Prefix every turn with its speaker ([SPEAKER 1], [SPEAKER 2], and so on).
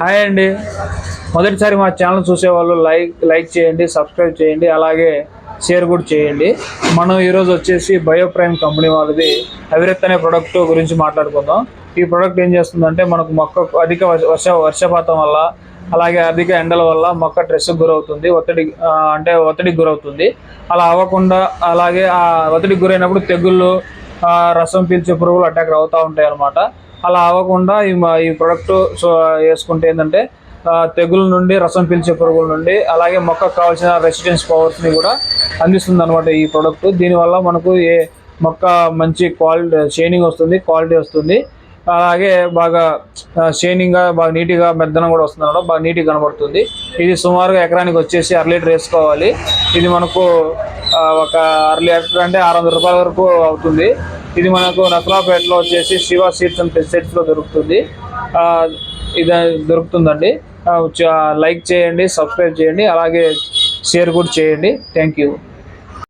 [SPEAKER 1] Hi అండి. మొదటిసారి మా ఛానల్ చూసేవాళ్ళు లైక్ చేయండి, సబ్స్క్రైబ్ చేయండి, అలాగే షేర్ కూడా చేయండి. మనం ఈరోజు వచ్చేసి బయోప్రైమ్ కంపెనీ వాళ్ళది అవిరత్ అనే ప్రోడక్ట్ గురించి మాట్లాడుకుందాం. ఈ ప్రోడక్ట్ ఏం చేస్తుందంటే మనకు మొక్కకు అధిక వర్షపాతం వల్ల అలాగే అధిక ఎండల వల్ల మొక్క స్ట్రెస్కి గురవుతుంది, ఒత్తిడికి గురవుతుంది. అలా అవ్వకుండా అలాగే ఆ ఒత్తిడికి గురైనప్పుడు తెగుళ్ళు, రసం పీల్చే పురుగులు అటాక్ అవుతూ ఉంటాయి అన్నమాట. అలా అవ్వకుండా ఈ ప్రోడక్ట్ వేసుకుంటే ఏంటంటే తెగుల నుండి, రసం పీల్చే పురుగుల నుండి, అలాగే మొక్కకు కావాల్సిన రెసిస్టెన్స్ పవర్స్ని కూడా అందిస్తుంది అనమాట ఈ ప్రోడక్ట్. దీనివల్ల మనకు మొక్క మంచి షైనింగ్ వస్తుంది, క్వాలిటీ వస్తుంది. అలాగే బాగా షైనింగ్గా, బాగా నీట్గా మెద్దనం కూడా వస్తుంది అనమాట, బాగా నీట్గా కనబడుతుంది. ఇది సుమారుగా ఎకరానికి వచ్చేసి 1/2 లీటర్ వేసుకోవాలి. ఇది మనకు ఒక 1/2 లీటర్ అంటే 600 రూపాయల వరకు అవుతుంది. ఇది మనకు నసరాపేటలో వచ్చేసి శివ సీడ్స్ అండ్ పెస్టిసైడ్స్లో దొరుకుతుంది. ఇది దొరుకుతుందండి. లైక్ చేయండి, సబ్స్క్రైబ్ చేయండి, అలాగే షేర్ కూడా చేయండి. Thank you.